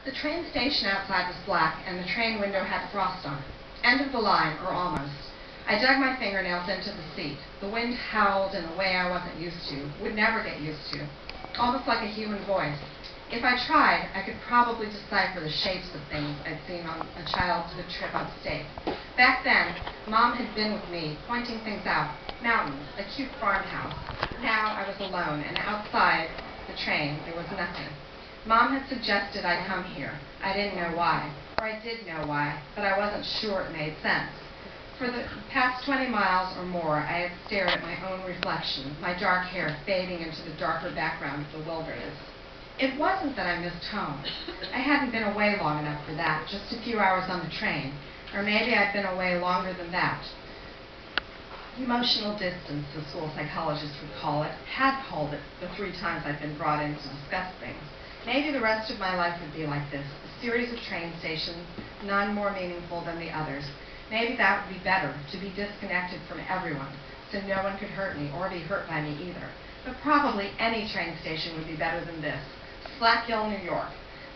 The train station outside was black, and the train window had frost on it. End of the line, or almost. I dug my fingernails into the seat. The wind howled in a way I wasn't used to, would never get used to, almost like a human voice. If I tried, I could probably decipher the shapes of things I'd seen on a childhood trip upstate. Back then, Mom had been with me, pointing things out. Mountains, a cute farmhouse. Now I was alone, and outside the train, there was nothing. Mom had suggested I come here. I didn't know why. Or I did know why, but I wasn't sure it made sense. For the past 20 miles or more, I had stared at my own reflection, my dark hair fading into the darker background of the wilderness. It wasn't that I missed home. I hadn't been away long enough for that, just a few hours on the train. Or maybe I'd been away longer than that. Emotional distance, the school psychologist would call it, had called it the 3 times I'd been brought in to discuss things. Maybe the rest of my life would be like this, a series of train stations, none more meaningful than the others. Maybe that would be better, to be disconnected from everyone, so no one could hurt me or be hurt by me either. But probably any train station would be better than this. Slack Hill, New York,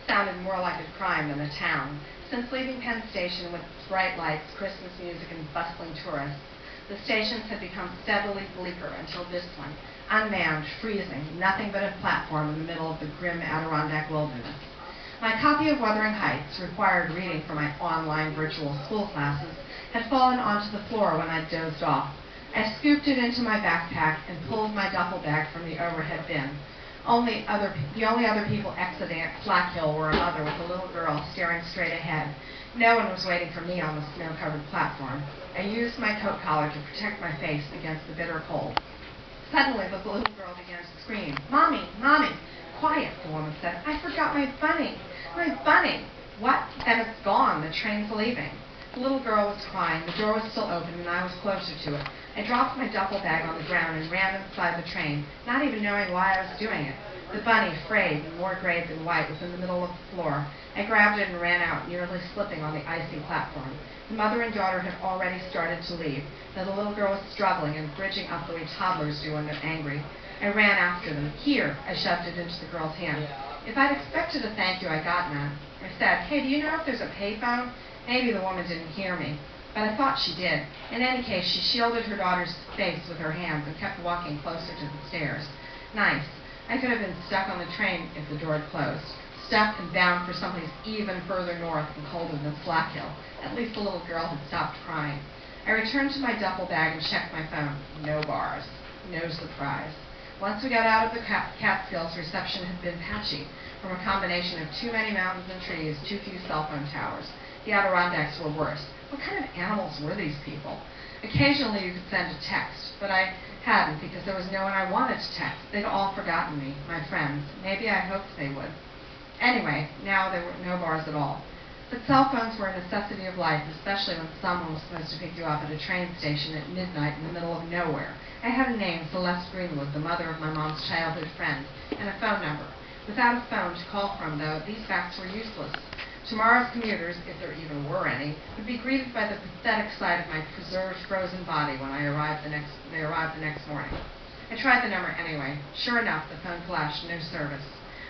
sounded more like a crime than a town. Since leaving Penn Station with its bright lights, Christmas music, and bustling tourists, the stations had become steadily bleaker until this one, unmanned, freezing, nothing but a platform in the middle of the grim Adirondack wilderness. My copy of Wuthering Heights, required reading for my online virtual school classes, had fallen onto the floor when I dozed off. I scooped it into my backpack and pulled my duffel bag from the overhead bin. The only other people exiting at Slack Hill were a mother with a little girl staring straight ahead. No one was waiting for me on the snow-covered platform. I used my coat collar to protect my face against the bitter cold. Suddenly, the little girl began to scream. "Mommy, Mommy!" "Quiet," the woman said. "I forgot my bunny. My bunny!" "What? Then it's gone. The train's leaving." The little girl was crying. The door was still open, and I was closer to it. I dropped my duffel bag on the ground and ran inside the train, not even knowing why I was doing it. The bunny, frayed and more gray than white, was in the middle of the floor. I grabbed it and ran out, nearly slipping on the icy platform. The mother and daughter had already started to leave, though the little girl was struggling and bridging up the way toddlers do when they're angry. I ran after them. "Here," I shoved it into the girl's hand. If I'd expected a thank you, I got none. I said, "Hey, do you know if there's a payphone?" Maybe the woman didn't hear me, but I thought she did. In any case, she shielded her daughter's face with her hands and kept walking closer to the stairs. Nice. I could have been stuck on the train if the door had closed, stuck and bound for someplace even further north and colder than Slack Hill. At least the little girl had stopped crying. I returned to my duffel bag and checked my phone. No bars. No surprise. Once we got out of the Catskills, reception had been patchy, from a combination of too many mountains and trees, too few cell phone towers. The Adirondacks were worse. What kind of animals were these people? Occasionally you could send a text, but I hadn't because there was no one I wanted to text. They'd all forgotten me, my friends. Maybe I hoped they would. Anyway, now there were no bars at all. But cell phones were a necessity of life, especially when someone was supposed to pick you up at a train station at midnight in the middle of nowhere. I had a name, Celeste Greenwood, the mother of my mom's childhood friend, and a phone number. Without a phone to call from, though, these facts were useless. Tomorrow's commuters, if there even were any, would be greeted by the pathetic sight of my preserved frozen body when they arrived the next morning. I tried the number anyway. Sure enough, the phone flashed, no service.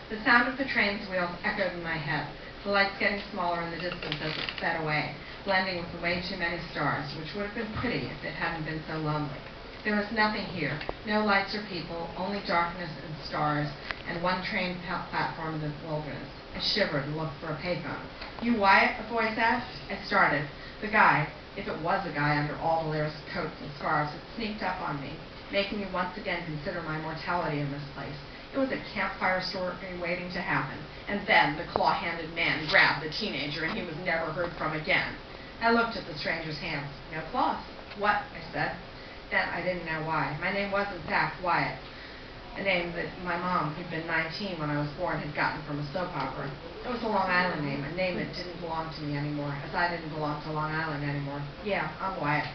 The sound of the train's wheels echoed in my head, the lights getting smaller in the distance as it sped away, blending with way too many stars, which would have been pretty if it hadn't been so lonely. There was nothing here, no lights or people, only darkness and stars, and one train platform in the wilderness. I shivered and looked for a payphone. "You Wyatt?" a voice asked. I started. The guy, if it was a guy under all the layers of coats and scarves, had sneaked up on me, making me once again consider my mortality in this place. It was a campfire story waiting to happen. And then the claw-handed man grabbed the teenager, and he was never heard from again. I looked at the stranger's hands. No claws. "What?" I said. Then I didn't know why. My name was, in fact, Wyatt, a name that my mom, who'd been 19 when I was born, had gotten from a soap opera. It was a Long Island name, a name that didn't belong to me anymore, as I didn't belong to Long Island anymore. "Yeah, I'm Wyatt."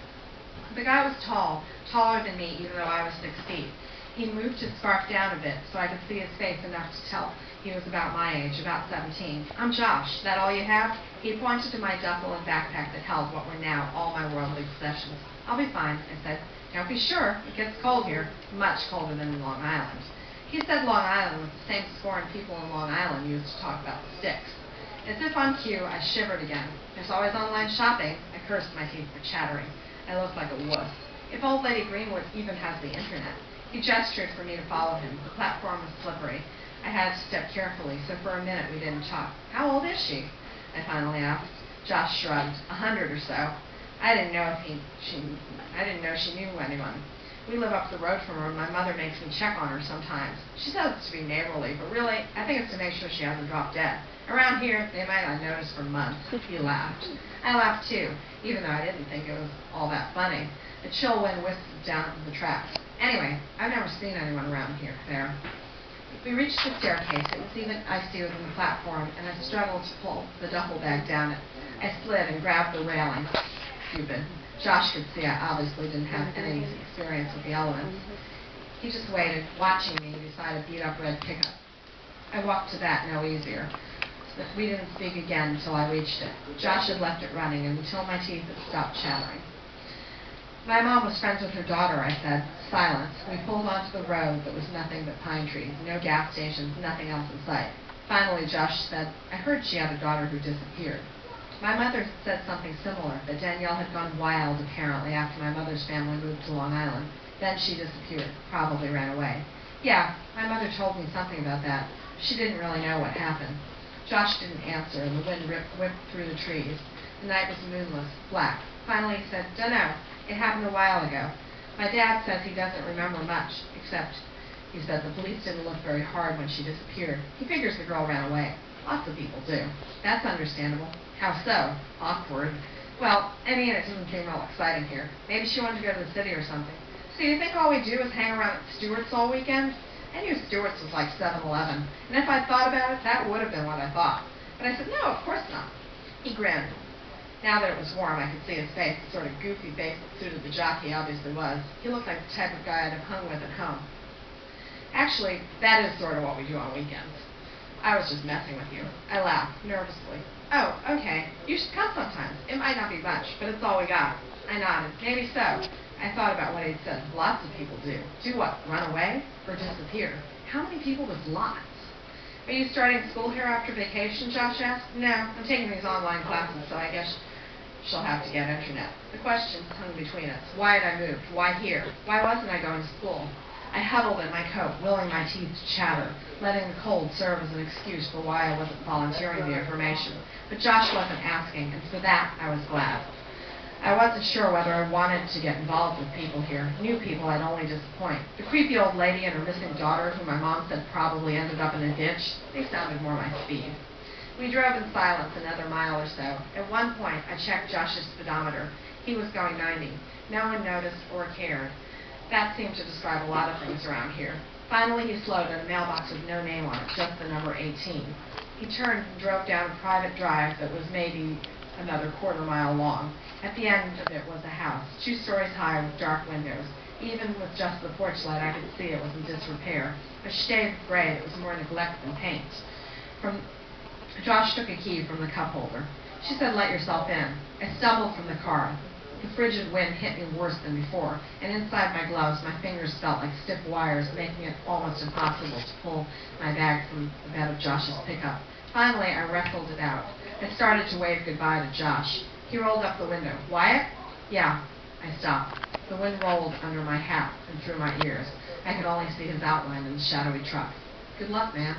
The guy was tall, taller than me, even though I was 6 feet. He moved his scarf down a bit so I could see his face enough to tell he was about my age, about 17. "I'm Josh. That all you have?" He pointed to my duffel and backpack that held what were now all my worldly possessions. "I'll be fine," I said. "Don't be sure. It gets cold here. Much colder than in Long Island." He said Long Island with the same scorn people in Long Island used to talk about the sticks. As if on cue, I shivered again. There's always online shopping. I cursed my teeth for chattering. I looked like a wuss. If old Lady Greenwood even has the internet. He gestured for me to follow him. The platform was slippery. I had to step carefully, so for a minute we didn't talk. How old is she? I finally asked. Josh shrugged. 100 or so. I didn't know she knew anyone. We live up the road from her, and my mother makes me check on her sometimes. She says it's to be neighborly, but really, I think it's to make sure she hasn't dropped dead. Around here, they might not notice for months. He laughed. I laughed too, even though I didn't think it was all that funny. A chill wind whisked down the tracks. Anyway, I've never seen anyone around here, Claire. We reached the staircase. It was even icy within the platform, and I struggled to pull the duffel bag down it. I slid and grabbed the railing. Stupid. Josh could see I obviously didn't have any experience with the elements. He just waited, watching me beside a beat-up red pickup. I walked to that no easier. We didn't speak again until I reached it. Josh had left it running until my teeth had stopped chattering. My mom was friends with her daughter, I said. Silence. We pulled onto the road that was nothing but pine trees, no gas stations, nothing else in sight. Finally, Josh said, I heard she had a daughter who disappeared. My mother said something similar, that Danielle had gone wild, apparently, after my mother's family moved to Long Island. Then she disappeared, probably ran away. Yeah, my mother told me something about that. She didn't really know what happened. Josh didn't answer, and the wind whipped through the trees. The night was moonless, black. Finally he said, Dunno, it happened a while ago. My dad says he doesn't remember much, except he said the police didn't look very hard when she disappeared. He figures the girl ran away. Lots of people do. That's understandable. How so? Awkward. Well, I mean, it doesn't seem real exciting here. Maybe she wanted to go to the city or something. So you think all we do is hang around at Stewart's all weekend? I knew Stewart's was like 7-Eleven, and if I'd thought about it, that would have been what I thought. But I said, no, of course not. He grinned. Now that it was warm, I could see his face, the sort of goofy face that suited the jock he obviously was. He looked like the type of guy I'd have hung with at home. Actually, that is sort of what we do on weekends. I was just messing with you. I laughed, nervously. Oh, okay. You should come sometimes. It might not be much, but it's all we got. I nodded. Maybe so. I thought about what he'd said. Lots of people do. Do what? Run away? Or disappear? How many people does lots? Are you starting school here after vacation, Josh asked. No, I'm taking these online classes, so I guess she'll have to get internet. The questions hung between us. Why had I moved? Why here? Why wasn't I going to school? I huddled in my coat, willing my teeth to chatter, letting the cold serve as an excuse for why I wasn't volunteering the information. But Josh wasn't asking, and for that I was glad. I wasn't sure whether I wanted to get involved with people here. New people I'd only disappoint. The creepy old lady and her missing daughter, who my mom said probably ended up in a ditch, they sounded more my speed. We drove in silence another mile or so. At one point, I checked Josh's speedometer. He was going 90. No one noticed or cared. That seemed to describe a lot of things around here. Finally, he slowed at a mailbox with no name on it, just the number 18. He turned and drove down a private drive that was maybe another quarter-mile long. At the end of it was a house, 2 stories high with dark windows. Even with just the porch light, I could see it was in disrepair. A shade of gray that was more neglect than paint. Josh took a key from the cup holder. She said, let yourself in. I stumbled from the car. The frigid wind hit me worse than before, and inside my gloves, my fingers felt like stiff wires, making it almost impossible to pull my bag from the bed of Josh's pickup. Finally, I wrestled it out. I started to wave goodbye to Josh. He rolled up the window. Wyatt? Yeah. I stopped. The wind rolled under my hat and through my ears. I could only see his outline in the shadowy truck. Good luck, man.